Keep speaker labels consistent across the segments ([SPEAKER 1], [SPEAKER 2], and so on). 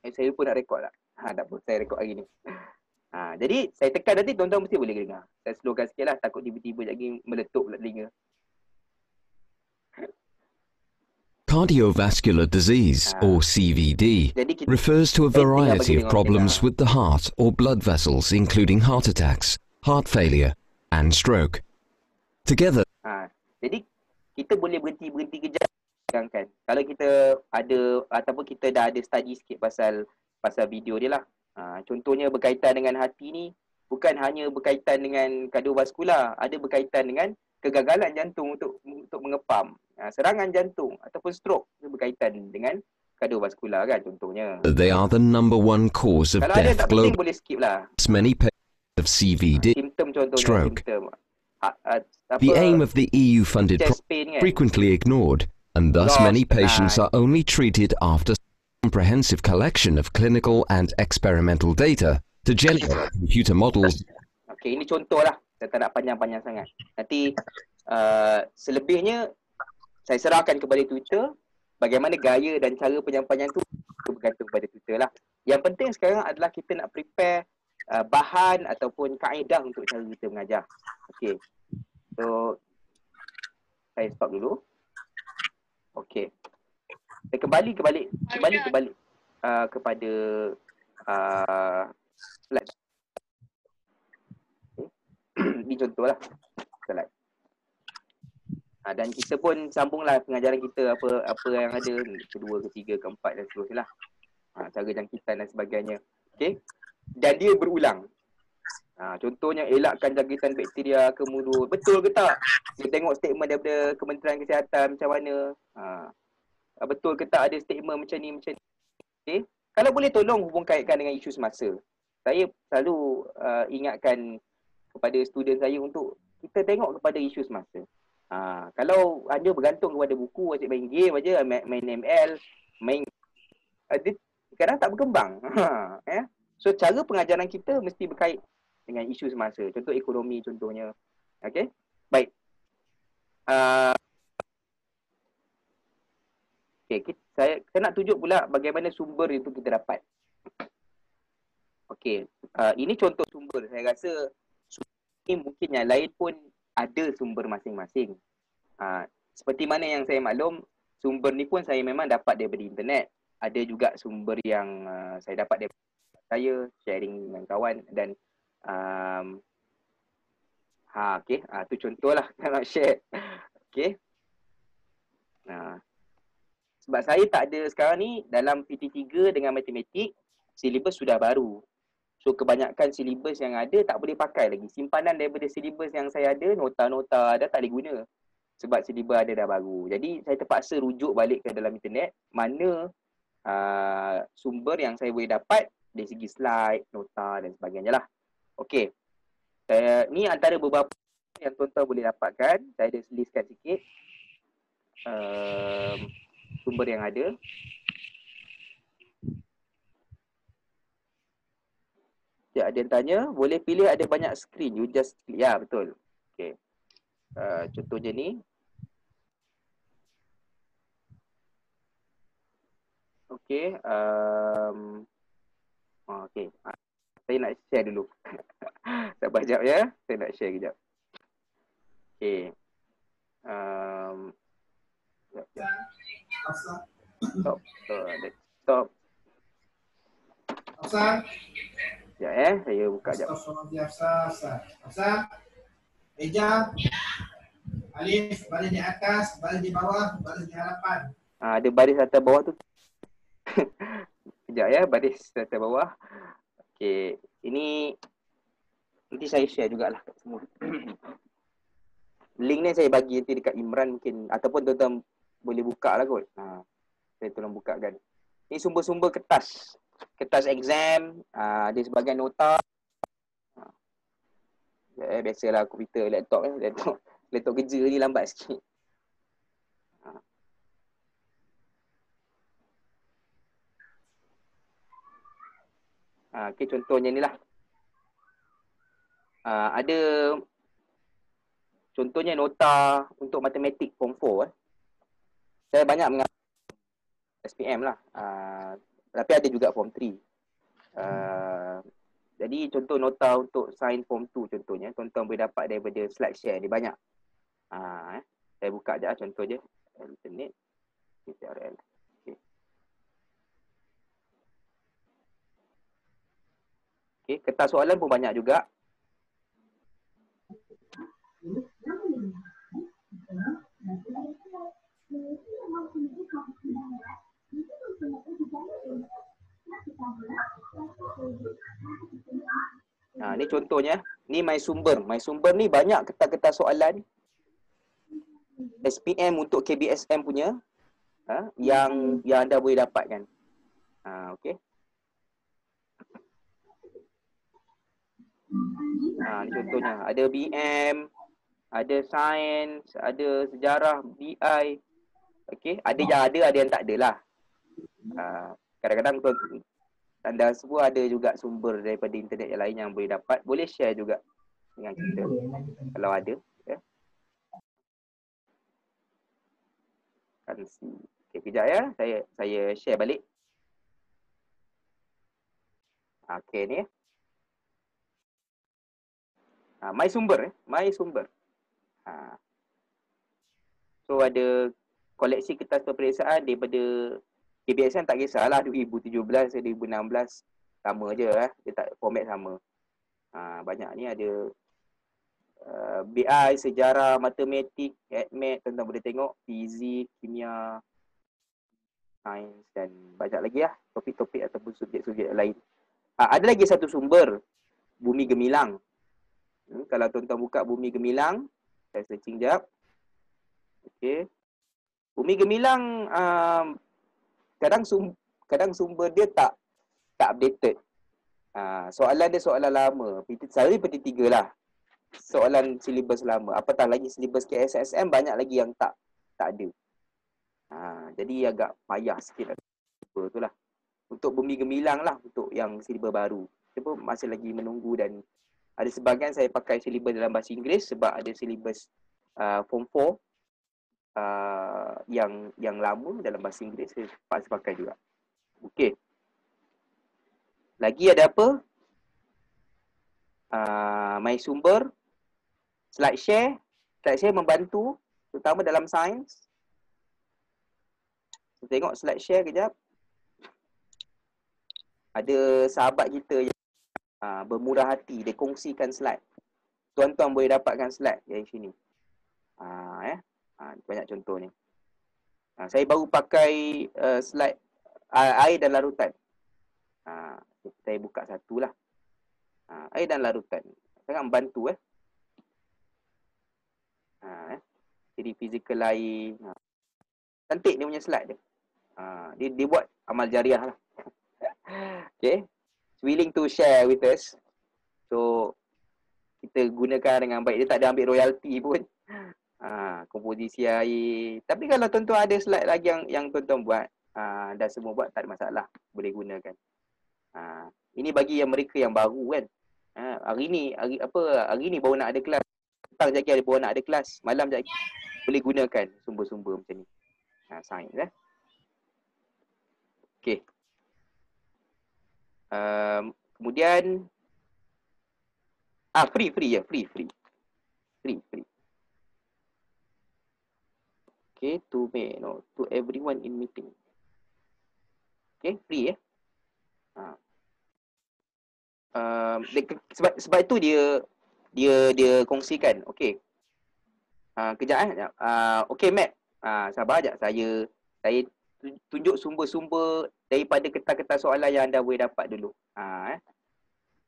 [SPEAKER 1] Saya pun nak rekod tak? Tak apa, saya rekod hari ni. Jadi saya tekan nanti tuan-tuan mesti boleh dengar. Saya slowkan sikit lah, takut tiba-tiba lagi meletup pula telinga.
[SPEAKER 2] Cardiovascular disease, or CVD, refers to a variety of problems with the heart or blood vessels, including heart attacks, heart failure, and stroke. Together.
[SPEAKER 1] Jadi kita boleh berhenti kejap kan. Kalau kita ada ataupun kita dah ada study sikit pasal video dia lah. Contohnya berkaitan dengan hati ni bukan hanya berkaitan dengan kardiovaskular, ada berkaitan dengan kegagalan jantung untuk mengepam. Serangan jantung ataupun stroke berkaitan dengan kardiovaskular kan contohnya.
[SPEAKER 2] They are the number one cause of death globally.
[SPEAKER 1] Boleh skip lah.
[SPEAKER 2] Many patients of CVD, stroke. The aim of the EU-funded frequently ignored, and thus many patients are only treated after comprehensive collection of clinical and experimental data to generate computer models.
[SPEAKER 1] Okay, ini contoh lah. Saya tak nak panjang-panjang sangat. Nanti selebihnya saya serahkan kepada Twitter. Bagaimana gaya dan cara penyampaian tu bergantung kepada Twitter lah. Yang penting sekarang adalah kita nak prepare bahan ataupun kaedah untuk cara kita mengajar. Okay. So, saya stop dulu. Okay. Saya kembali kepada slide. Okay. Ini contohlah slide. Dan kita pun sambunglah pengajaran kita apa yang ada kedua, ketiga, keempat dan seterusnya lah. Cara jangkitan dan sebagainya. Okay. Dan dia berulang. Contohnya elakkan jangkitan bakteria ke mulut. Betul ke tak? Kita tengok statement daripada Kementerian Kesihatan macam mana. Betul ke tak ada statement macam ni. Okay. Kalau boleh tolong hubung kaitkan dengan isu semasa. Saya selalu ingatkan kepada student saya untuk kita tengok kepada isu semasa. Kalau hanya bergantung kepada buku, asyik main game aja, main ML, kadang tak berkembang. So cara pengajaran kita mesti berkait dengan isu semasa. Contoh ekonomi contohnya. Okey. Baik. Okey, saya nak tunjuk pula bagaimana sumber itu kita dapat. Okey, ini contoh sumber. Saya rasa ini mungkin yang lain pun ada sumber masing-masing. Seperti mana yang saya maklum, sumber ni pun saya memang dapat daripada internet. Ada juga sumber yang saya dapat daripada saya, sharing dengan kawan dan okey, tu contohlah nak share. Okey. Sebab saya tak ada sekarang ni dalam PT3 dengan matematik, silibus sudah baru. So kebanyakan silibus yang ada tak boleh pakai lagi. Simpanan daripada silibus yang saya ada, nota-nota ada tak boleh guna. Sebab silibus ada dah baru. Jadi saya terpaksa rujuk balik ke dalam internet mana sumber yang saya boleh dapat dari segi slide, nota dan sebagainya lah. Okey. Ni antara beberapa yang tuan-tuan boleh dapatkan. Saya ada listkan sikit sumber yang ada. Ya, ada yang tanya, boleh pilih ada banyak screen, you just click. Ya, betul. Okey. Contohnya ni. Okey. Okey. Saya nak share dulu. Sabar sekejap ya. Saya nak share kejap. Okey. Stop. Ya, saya buka jap.
[SPEAKER 3] Eja. Alif, baris di atas, baris di bawah, baris di hadapan.
[SPEAKER 1] Ada baris atas bawah tu. Sekejap ya, baris atas bawah. Okey, ini nanti saya share jugalah kat semua. Link ni saya bagi nanti dekat Imran mungkin, ataupun tuan-tuan boleh buka lah kot. Saya tolong bukakan. Ini sumber-sumber kertas. Kertas exam, ada sebagian nota. Biasalah komputer, laptop kerja ni lambat sikit. Okay, contohnya ni lah. Ada contohnya nota untuk matematik form 4. Saya banyak mengambil SPM lah. Tapi ada juga form 3. Jadi contoh nota untuk sign form 2 contohnya, tuan-tuan boleh dapat daripada slide share. Dia banyak. Saya buka je contoh je. Internet. TRL. Okay, kertas soalan pun banyak juga. Ni contohnya, ni my sumber. My sumber ni banyak kertas-kertas soalan SPM untuk KBSM punya yang anda boleh dapatkan. Okey. Ni contohnya, ada BM, ada sains, ada sejarah, BI. Okey, ada yang tak ada lah. Kadang-kadang anda semua ada juga sumber daripada internet yang lain yang boleh dapat. Boleh share juga dengan kita kalau ada. Ya. Okay, kejap ya. Saya share balik. Okey ni. My sumber. My sumber. So ada koleksi kertas peperiksaan daripada KBSM tak kisahlah 2017 atau 2016 sama je dia tak format sama. Banyak ni ada BI, sejarah, matematik, admat, tuan-tuan boleh tengok, fizik, kimia, sains dan banyak lagi lah topik-topik ataupun subjek-subjek lain. Ada lagi satu sumber, Bumi Gemilang. Kalau tuan-tuan buka Bumi Gemilang, saya searching jap. Okey. Bumi Gemilang kadang sumber dia tak updated. Soalan dia soalan lama. Saya PT3 lah. Soalan silibus lama. Apatah lagi silibus KSSM banyak lagi yang tak ada. Jadi agak payah sikit itulah. Untuk Bumi Gemilang lah untuk yang silibus baru. Kita pun masih lagi menunggu dan ada sebahagian saya pakai silibus dalam bahasa Inggeris sebab ada silibus form 4 yang lama dalam bahasa Inggeris saya pakai juga. Okey. Lagi ada apa? My sumber, slide share. Slide share membantu terutama dalam sains. Tengok slide share kejap. Ada sahabat kita yang bermurah hati, dia kongsikan slide. Tuan-tuan boleh dapatkan slide dari sini. Banyak contoh ni. Saya baru pakai slide air dan larutan. Saya buka satu lah. Air dan larutan. Sangat membantu Jadi fizikal air. Cantik dia punya slide dia. Dia buat amal jariah lah. Okay. Willing to share with us. So, kita gunakan dengan baik. Dia tak ada ambil royalty pun. Komposisi air. Tapi kalau tuan-tuan ada slide lagi yang tuan-tuan buat, dah semua buat, tak ada masalah. Boleh gunakan. Ini bagi yang mereka yang baru kan. Hari ni baru nak ada kelas. Petang sekejap lagi baru nak ada kelas. Malam sekejap lagi boleh gunakan sumber-sumber macam ni. Sains Okey. Kemudian free. Okay, to everyone in meeting. Okay, free sebab itu dia kongsikan. Okey. Kejap okey Matt. Sabar jap saya tunjuk sumber-sumber daripada kertas-kertas soalan yang anda boleh dapat dulu.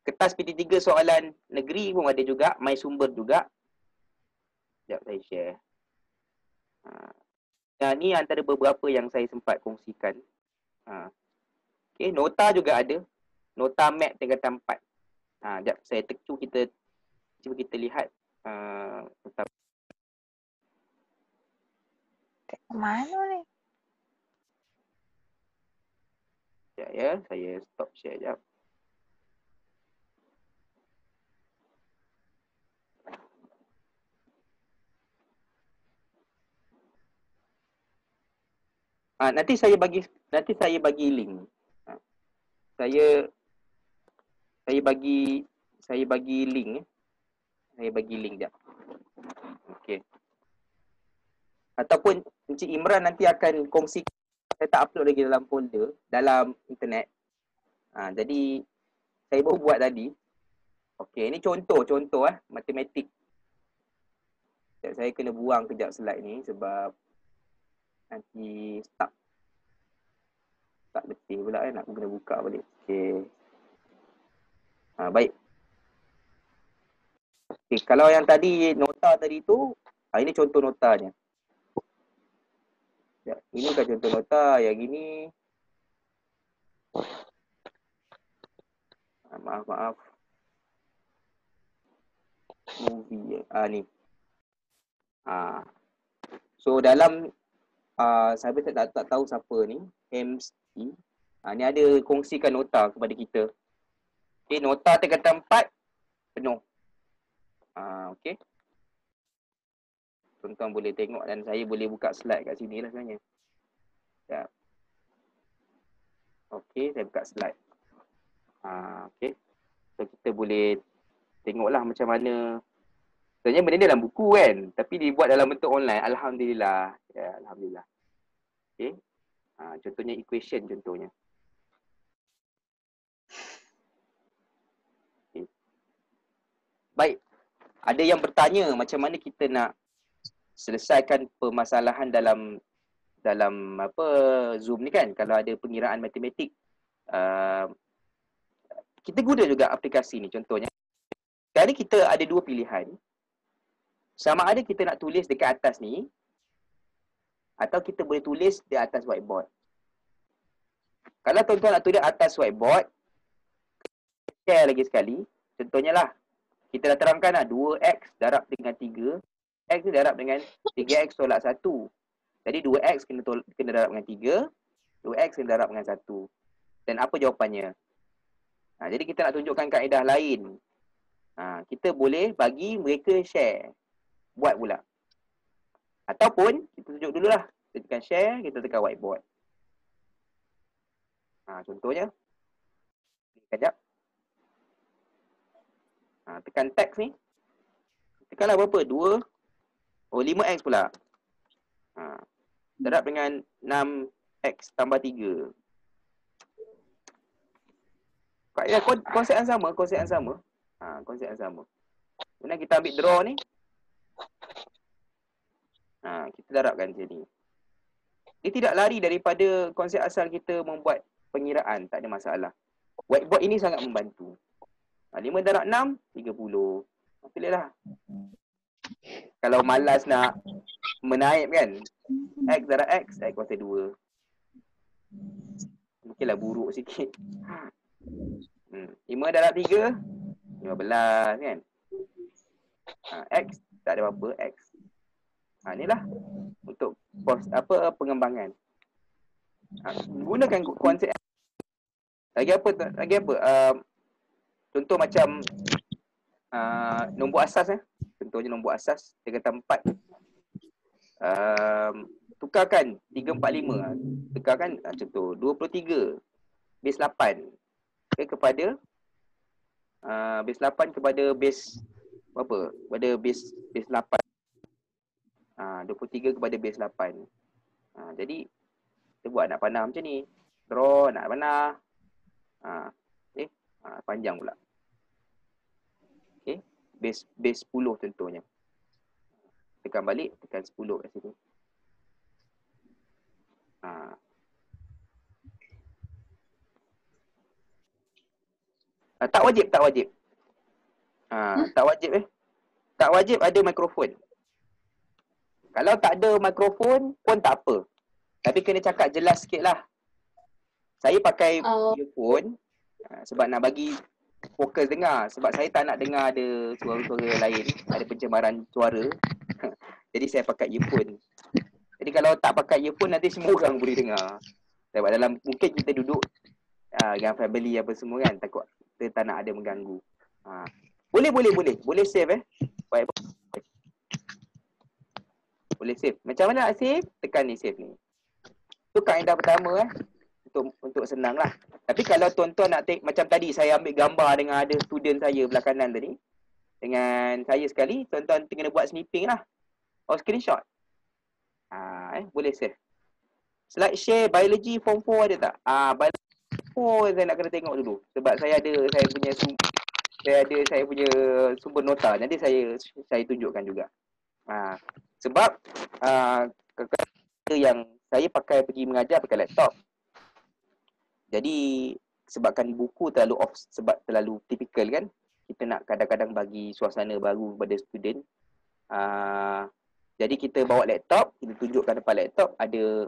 [SPEAKER 1] Kertas PT3 soalan negeri pun ada juga, my sumber juga. Sekejap saya share. Ni antara beberapa yang saya sempat kongsikan. Okay, nota juga ada. Nota map tingkatan 4. Sekejap saya cuba kita lihat. Nota.
[SPEAKER 4] Mana ni?
[SPEAKER 1] Sekejap ya, saya stop share sekejap. Nanti saya bagi link. saya bagi link Saya bagi link jap. Okey. Ataupun Encik Imran nanti akan kongsi, saya tak upload lagi dalam folder dalam internet. Jadi saya baru buat tadi. Okey, ini contoh matematik. Saya kena buang kejap slide ni sebab nanti stuck. Tak letih pula nak kena buka balik. Okey. Baik. Okay, kalau yang tadi nota tadi tu, ini contoh notanya. Ya, ini kan contoh nota, yang ini maaf. Movie ni. So dalam saya tak tahu siapa ni, MC. Ni ada kongsikan nota kepada kita. Okay, nota tingkatan 4 penuh. Okey. Tuan-tuan boleh tengok dan saya boleh buka slide kat sini lah sebenarnya. Ya. Okey, saya buka slide. Okey. So kita boleh tengoklah macam mana. Sebenarnya benda ni dalam buku kan, tapi dibuat dalam bentuk online. Alhamdulillah. Ya, alhamdulillah. Okey. Contohnya equation contohnya. Okay. Baik. Ada yang bertanya macam mana kita nak selesaikan permasalahan dalam Zoom ni kan, kalau ada pengiraan matematik. Kita guna juga aplikasi ni contohnya. Sekarang kita ada dua pilihan. Sama ada kita nak tulis dekat atas ni atau kita boleh tulis di atas whiteboard. Kalau tuan-tuan nak tulis atas whiteboard, share lagi sekali. Contohnya lah, kita dah terangkan lah 2x darab dengan 3. X ni darab dengan 3x tolak 1. Jadi 2x kena darab dengan 3. 2x kena darab dengan 1. Dan apa jawapannya? Jadi kita nak tunjukkan kaedah lain. Kita boleh bagi mereka share. Buat pula. Ataupun kita tunjuk dululah. Kita tekan share, kita tekan whiteboard. Contohnya. Sekejap. Tekan teks ni. Tekanlah berapa? 5x pula. Darab dengan 6x tambah 3. Konsep yang sama. Konsep yang sama. Kemudian kita ambil draw ni. Kita darabkan macam ni. Dia tidak lari daripada konsep asal kita membuat pengiraan. Tak ada masalah. Whiteboard ini sangat membantu. 5 darab 6, 30. Pilihlah. Kalau malas nak menaip kan, x darab x kuasa 2. Mungkinlah buruk sikit. 5 darab 3, 15 kan. X tak ada apa-apa, x. Inilah untuk pengembangan. Gunakan konsep. Lagi apa? Contoh macam nombor asas. Contohnya nombor asas tingkatan 4. Tukarkan 3, 4, 5. Tukarkan contoh 23 base 8 kepada base 8 kepada base berapa? Kepada base 8. 23 kepada base 8. Jadi kita buat nak panah macam ni. Draw nak panah. Panjang pula. Okay. Base 10 contohnya. Tekan balik, tekan 10 kat sini. Tak wajib. Tak wajib ada mikrofon. Kalau tak ada mikrofon pun tak apa. Tapi kena cakap jelas sikit lah. Saya pakai earphone sebab nak bagi fokus dengar. Sebab saya tak nak dengar ada suara-suara lain. Ada pencemaran suara. Jadi saya pakai earphone. Jadi kalau tak pakai earphone nanti semua orang boleh dengar. Sebab dalam mungkin kita duduk dengan family apa semua kan. Takut kita tak nak ada mengganggu. Boleh save Baik. Boleh save. Macam mana nak save? Tekan ni save ni. Itu kaedah pertama untuk senang lah. Tapi kalau tuan-tuan nak take macam tadi saya ambil gambar dengan ada student saya belah kanan tadi dengan saya sekali, tuan-tuan kena buat snipping lah. Screenshot. Boleh save. Slide share biology form 4 ada tak? Biology form 4 saya nak kena tengok dulu. Sebab saya punya sumber nota. Nanti saya tunjukkan juga. Sebab yang saya pergi mengajar pakai laptop. Jadi sebabkan buku terlalu tipikal kan, kita nak kadang-kadang bagi suasana baru kepada student. Jadi kita bawa laptop, kita tunjukkan depan laptop ada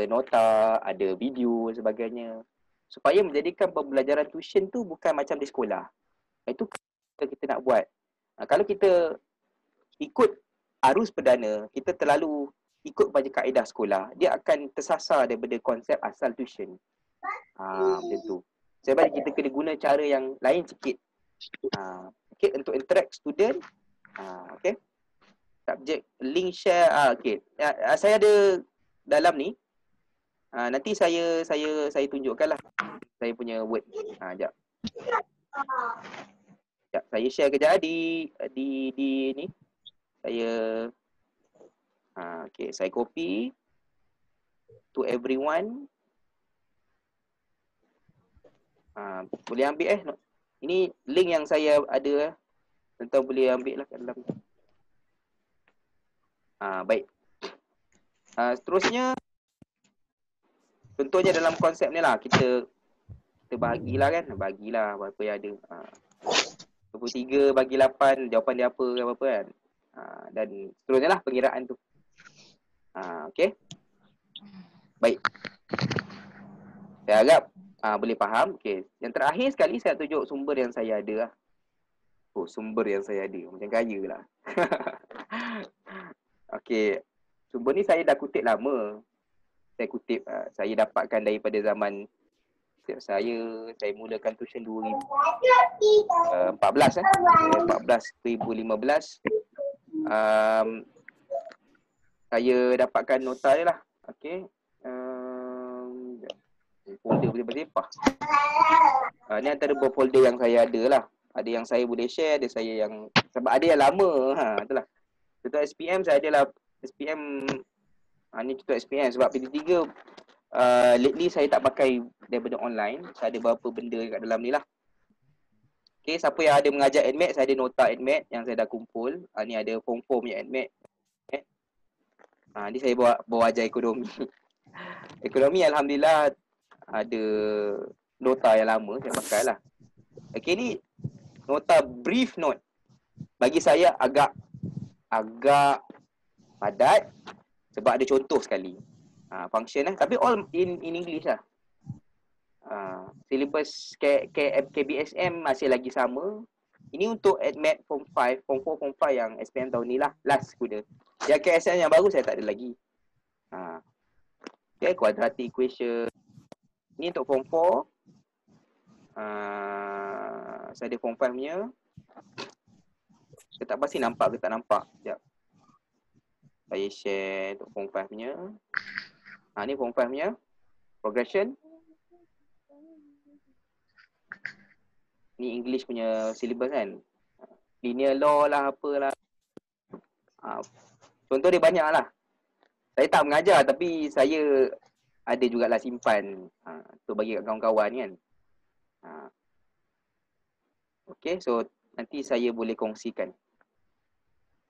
[SPEAKER 1] nota, ada video dan sebagainya. Supaya menjadikan pembelajaran tuition tu bukan macam di sekolah. Itu kita nak buat. Kalau kita ikut arus perdana, kita terlalu ikut pada kaedah sekolah, dia akan tersasar daripada konsep asal tuition. Macam tu. Saya bagi kita kena guna cara yang lain sikit. Okay, untuk interact student. Okay. Subjek link share. Okay. Saya ada dalam ni. Nanti saya tunjukkan lah. Saya punya word. Sekejap. Saya share kejap di ni. Saya okay, saya copy to everyone. Boleh ambil ini link yang saya ada. Tuan-tuan boleh ambil lah kat dalam. Baik. Seterusnya contohnya dalam konsep ni lah kita bahagilah kan. Bagilah apa yang ada. 23 bagi 8 jawapan dia apa kan. Dan seterusnya lah pengiraan tu. Okay. Baik. Saya harap boleh faham. Okay. Yang terakhir sekali saya tunjuk sumber yang saya ada lah. Sumber yang saya ada. Macam kaya lah. Okay. Sumber ni saya dah kutip lama. Saya dapatkan daripada zaman saya mulakan tuition 2014 2015. Saya dapatkan nota dia lah. Okay. Folder boleh bersepah. Ni antara beberapa folder yang saya ada lah. Ada yang saya boleh share, ada saya yang sebab ada yang lama. Itulah. Contoh SPM saya adalah SPM. Ni contoh SPM sebab PT3 lately saya tak pakai daripada online. Saya ada beberapa benda kat dalam ni lah. Okay, siapa yang ada mengajar AdMed, saya ada nota AdMed yang saya dah kumpul. Ni ada form-form punya AdMed. Ni saya bawa ajar ekonomi. Ekonomi alhamdulillah ada nota yang lama saya pakai lah. Okay, ni nota brief note. Bagi saya agak padat sebab ada contoh sekali. Function lah. Tapi all in English lah. Syllabus KBSM masih lagi sama. Ini untuk AdMed Form 5, Form 4, Form 5 yang SPM tahun ni lah. Last guna. Yang KSM yang baru saya tak ada lagi. Okay, quadratic equation. Ini untuk Form 4. Saya ada Form 5 punya. Saya tak pasti nampak ke tak nampak. Sekejap. Saya share untuk Form 5 punya. Ni Form 5 punya. Progression. Ni English punya syllabus kan. Linear law lah, apalah. Contoh dia banyak lah. Saya tak mengajar tapi saya ada jugalah simpan untuk bagi kat kawan-kawan kan. Okay, so nanti saya boleh kongsikan.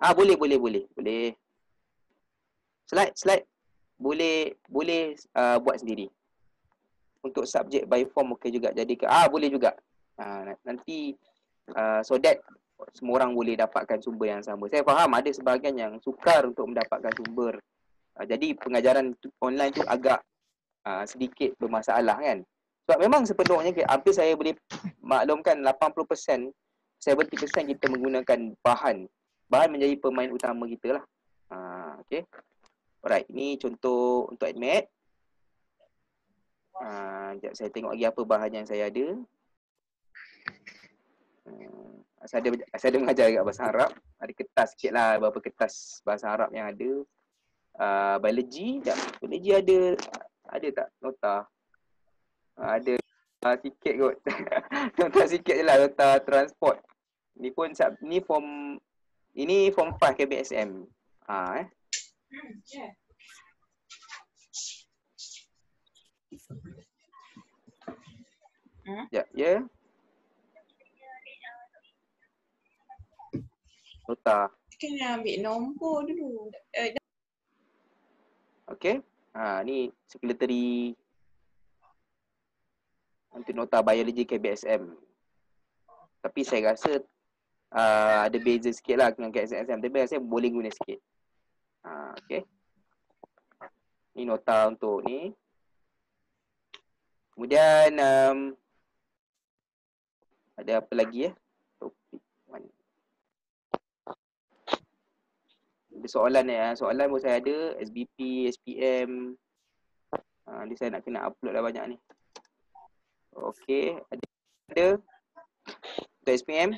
[SPEAKER 1] Boleh. Slide. Boleh buat sendiri. Untuk subjek by form okey juga. Jadi boleh juga. Nanti so that semua orang boleh dapatkan sumber yang sama. Saya faham ada sebahagian yang sukar untuk mendapatkan sumber. Jadi pengajaran online tu agak sedikit bermasalah kan. Sebab memang sepenuhnya hampir saya boleh maklumkan 80%, 70% kita menggunakan bahan. Bahan menjadi pemain utama kita lah. Okay. Alright, ini contoh untuk AdMed. Sekejap saya tengok lagi apa bahan yang saya ada. Saya ada mengajar dekat bahasa Arab. Ada kertas sikit lah, beberapa kertas bahasa Arab yang ada. Biologi ada tak nota? Ada sikit kot. Nota sikit je lah, nota transport. Ni pun ni form 5 KBSM. Sekejap, ya. Nota.
[SPEAKER 5] Kena ambil nombor dulu.
[SPEAKER 1] Okey. Ni sekretari untuk nota biologi KBSM. Tapi saya rasa ada beza sikit lah dengan KSSM. Tapi saya boleh guna sikit. Okey. Ni nota untuk ni. Kemudian ada apa lagi ya? Topik mana? Ada soalan ya. Soalan pun saya ada. SBP, SPM. Ni saya nak kena upload lah banyak ni. Okey. Ada. Untuk SPM.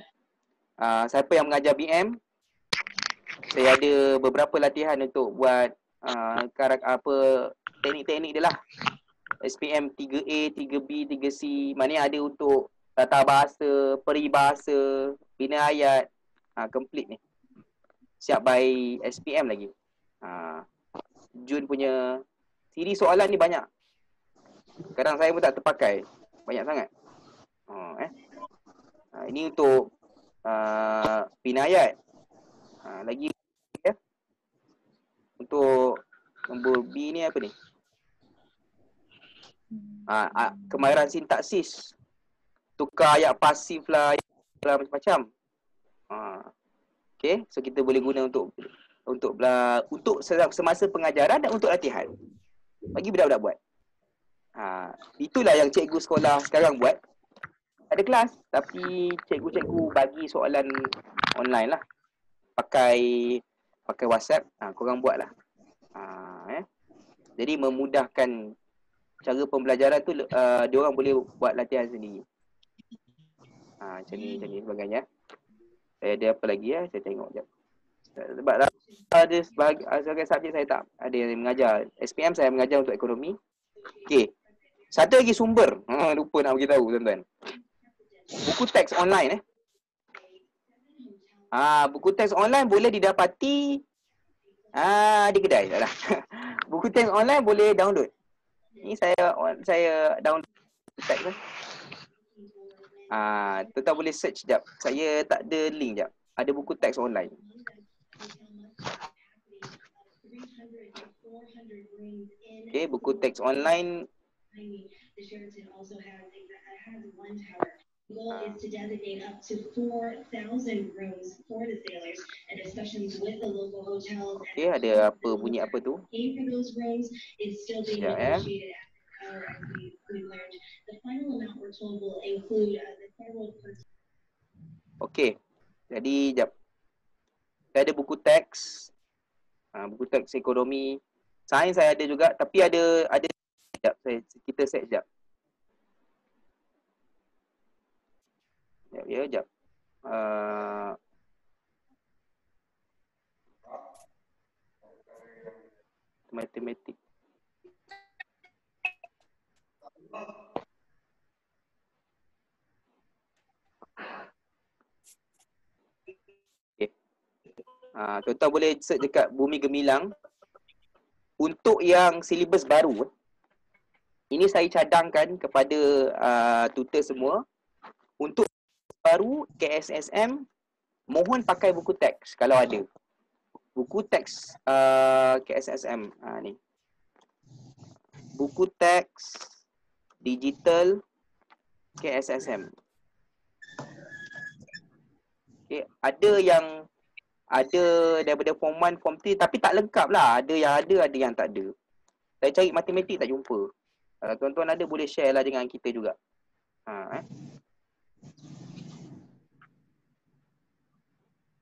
[SPEAKER 1] Siapa yang mengajar BM? Saya ada beberapa latihan untuk buat teknik-teknik dia lah. SPM 3A, 3B, 3C. Mana ada untuk tata bahasa, peribahasa, bina ayat. Complete ni. Siap by SPM lagi. Jun punya siri soalan ni banyak. Kadang saya pun tak terpakai. Banyak sangat. Ini untuk bina ayat. Lagi ya. Untuk nombor B ni apa ni? Kemahiran sintaksis. Tukar ayat pasif lah, macam-macam. Okay, so kita boleh guna untuk semasa pengajaran dan untuk latihan. Bagi budak-budak buat. Itulah yang cikgu sekolah sekarang buat. Ada kelas, tapi cikgu-cikgu bagi soalan online lah. Pakai WhatsApp, korang buat lah. Jadi memudahkan cara pembelajaran tu, diorang boleh buat latihan sendiri. Macam ni sebagainya. Saya ada apa lagi ya? Saya tengok sekejap. Sebab ada sebagai subjek saya tak ada yang mengajar. SPM saya mengajar untuk ekonomi. Okey. Satu lagi sumber. Lupa nak beritahu tuan-tuan. Buku teks online buku teks online boleh didapati di kedai. Buku teks online boleh download. Ni saya download teks tuan-tuan boleh search sekejap. Saya tak ada link sekejap. Ada buku teks online. Okay, buku teks online. Okay, ada apa bunyi apa tu? Sekejap ya. Okey. Jadi jap. Saya ada buku teks. Buku teks ekonomi. Sains saya ada juga, tapi ada jap kita set jap. Jap. Matematik. Tuan-tuan boleh search dekat Bumi Gemilang. Untuk yang silibus baru, ini saya cadangkan kepada tutor semua. Untuk baru KSSM, mohon pakai buku teks kalau ada. Buku teks KSSM ni. Buku teks digital KSSM. Okay, ada daripada form 1, form 3 tapi tak lengkap lah. Ada yang tak ada. Saya cari matematik tak jumpa. Kalau tuan-tuan ada boleh share lah dengan kita juga.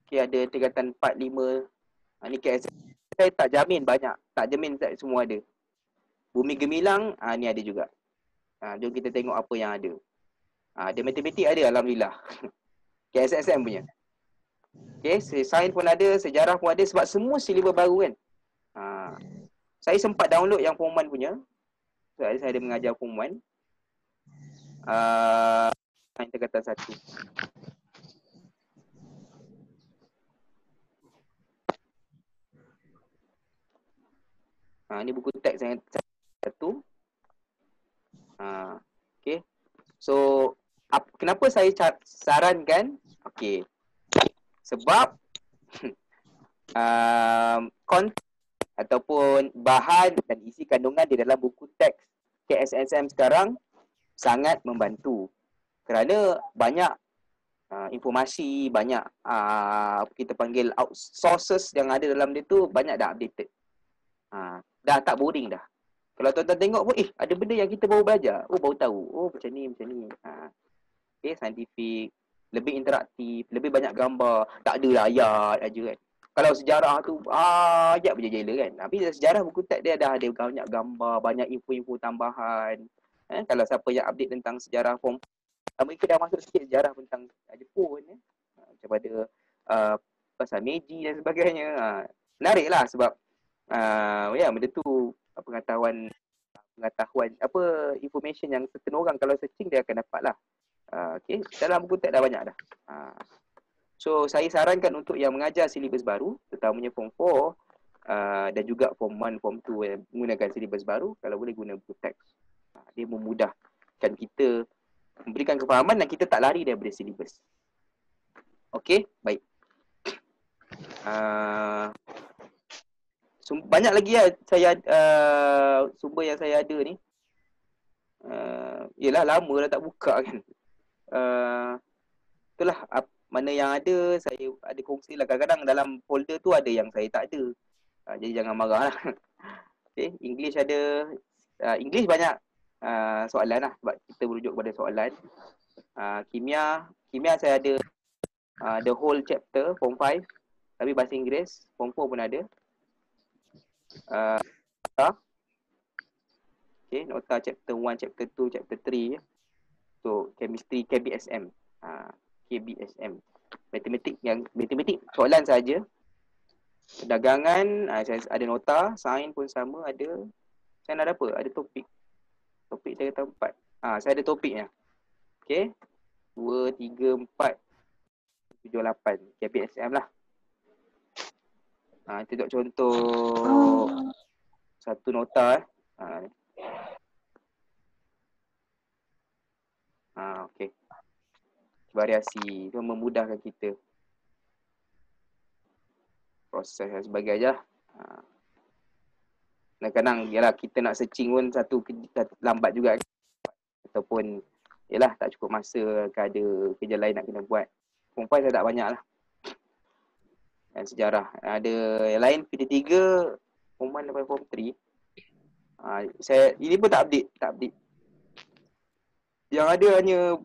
[SPEAKER 1] Okay, ada tingkatan 4, 5. Ni KSSM. Saya tak jamin banyak. Tak jamin semua ada. Bumi Gemilang, ni ada juga. Jom kita tengok apa yang ada. Ada matematik ada, alhamdulillah. KSSM punya. Okay, sains pun ada, sejarah pun ada sebab semua silibus baru kan. Saya sempat download yang form 1 punya. Sebab saya ada mengajar form 1. Tingkatan 1. Ni buku teks yang 1. Okay. So, kenapa saya sarankan? Okay. Sebab konten ataupun bahan dan isi kandungan di dalam buku teks KSSM sekarang sangat membantu. Kerana banyak informasi, banyak kita panggil sources yang ada dalam dia tu banyak dah updated. Dah tak boring dah. Kalau tuan-tuan tengok pun, ada benda yang kita baru belajar. Baru tahu. Macam ni. Okay, saintifik, lebih interaktif, lebih banyak gambar. Tak ada ayat aja kan. Kalau sejarah tu, ayat berjela kan. Tapi sejarah buku teks dia dah ada banyak gambar, banyak info-info tambahan. Kalau siapa yang update tentang sejarah form, mereka dah masuk sikit sejarah tentang Jepun. Macam pada pasal Meiji dan sebagainya. Menarik lah sebab benda tu pengetahuan information yang certain orang kalau searching dia akan dapat lah. Okay, dalam buku teks dah banyak dah. So saya sarankan untuk yang mengajar silibus baru, terutamanya form 4 dan juga form 1, form 2 yang menggunakan silibus baru, kalau boleh guna buku teks. Dia memudahkan kita, memberikan kefahaman dan kita tak lari daripada silibus. Okay, baik. Banyak lagi lah saya sumber yang saya ada ni. Yelah lama dah tak buka kan. Itulah mana yang ada saya ada kongsi lah. Kadang-kadang dalam folder tu ada yang saya tak ada. Jadi jangan marah lah. Okay, English ada. English banyak soalan lah sebab kita merujuk kepada soalan. Kimia saya ada the whole chapter form 5 tapi bahasa Inggeris. Form 4 pun ada. Okay, nota chapter 1, chapter 2, chapter 3. So, chemistry, KBSM. KBSM. Matematik soalan saja. Perdagangan, saya ada nota. Sains pun sama ada. Saya ada apa? Ada topik. Topik saya kata 4. Saya ada topiknya. Okay. 2, 3, 4, 7, 8. KBSM lah. Kita tengok contoh satu nota. Okay. Variasi itu memudahkan kita proses dan sebagainya. Kadang-kadang yalah kita nak searching pun satu lambat juga ataupun yalah tak cukup masa ke ada kerja lain nak kena buat. Form 5 saya tak banyak lah. Dan sejarah. Ada yang lain PT3 form 1 sampai form 3. Saya ini pun tak update. Yang ada hanya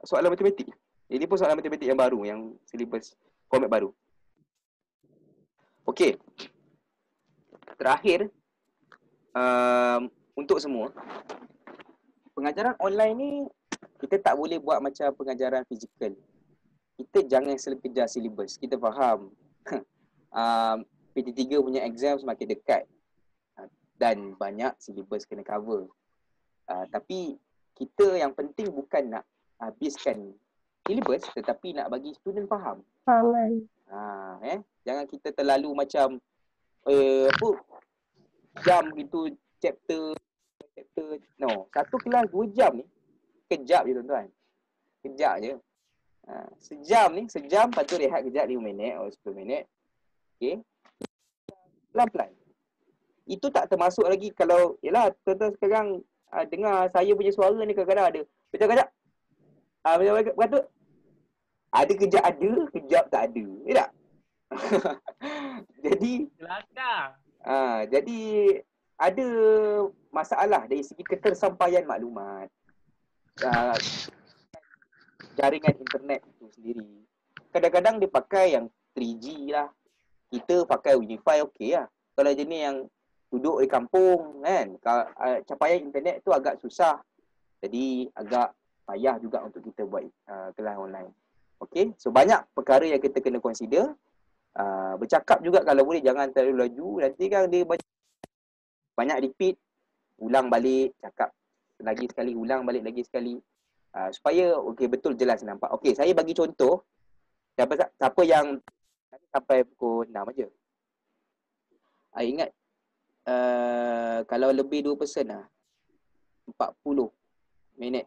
[SPEAKER 1] soalan matematik. Ini pun soalan matematik yang baru, yang silibus format baru. Okey. Terakhir untuk semua, pengajaran online ni kita tak boleh buat macam pengajaran fizikal. Kita jangan kejar silibus. Kita faham PT3 punya exam semakin dekat dan banyak silibus kena cover. Tapi kita yang penting bukan nak habiskan silibus tetapi nak bagi student faham.
[SPEAKER 6] Fahaman.
[SPEAKER 1] Jangan kita terlalu macam jam gitu chapter. No, satu kelas 2 jam ni kejap je tuan-tuan. Kejap je. Sejam, lepas tu rehat kejap 5 minit atau 10 minit. Okay. Pelan-pelan. Itu tak termasuk lagi kalau, yelah tuan-tuan sekarang dengar saya punya suara ni kadang-kadang ada. Kejap-kejap. Berkata, ada kejap tak ada. Tak? Jadi, jadi ada masalah dari segi ketersampaian maklumat. Jaringan internet itu sendiri. Kadang-kadang dia pakai yang 3G lah. Kita pakai Wi-Fi okey lah. Kalau jenis yang duduk di kampung kan, capaian internet tu agak susah. Jadi agak payah juga untuk kita buat kelas online. Okey, so banyak perkara yang kita kena consider. Bercakap juga kalau boleh jangan terlalu laju. Nanti kan dia banyak repeat, ulang balik, cakap lagi sekali, ulang balik lagi sekali. Supaya betul jelas nampak. Okey, saya bagi contoh. Siapa yang sampai pukul 6 aja. Ingat kalau lebih 2 person 40 minit.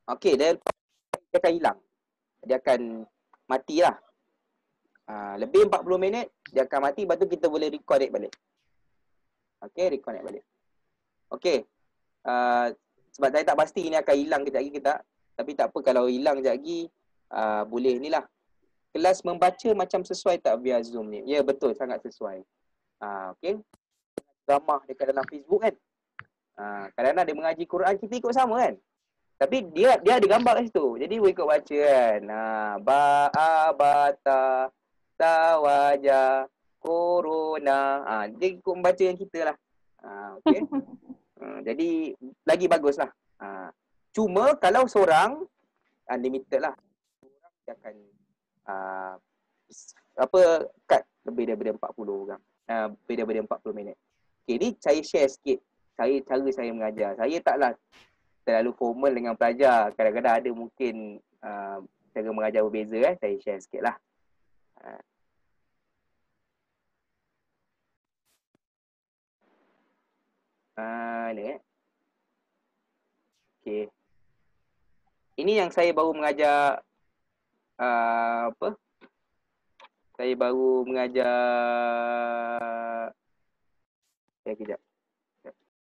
[SPEAKER 1] Okey, dia akan hilang. Dia akan matilah. Lebih 40 minit dia akan mati, lepas tu kita boleh reconnect balik. Okey, reconnect balik. Okey. Sebab saya tak pasti ini akan hilang kejap lagi ke tak. Tapi tak apa, kalau hilang kejap lagi boleh ni lah. Kelas membaca macam sesuai tak via Zoom ni? Ya, betul, sangat sesuai. Okey. Ramah dekat dalam Facebook kan. Kadang-kadang dia mengaji Quran, kita ikut sama kan. Tapi dia ada gambar kat situ. Jadi we ikut baca kan. Ba'abata tawaja corona. Dia ikut membaca yang kita lah. Okey. Jadi lagi bagus lah. Cuma kalau seorang unlimited lah. Seorang dia akan cut lebih daripada 40 orang. Lebih daripada 40 minit. Okay, ni saya share sikit. Cara saya mengajar. Saya taklah terlalu formal dengan pelajar. Kadang-kadang ada mungkin cara mengajar berbeza. Saya share sikit lah. Ni okay. Ini yang saya baru mengajar Saya baru mengajar kejap.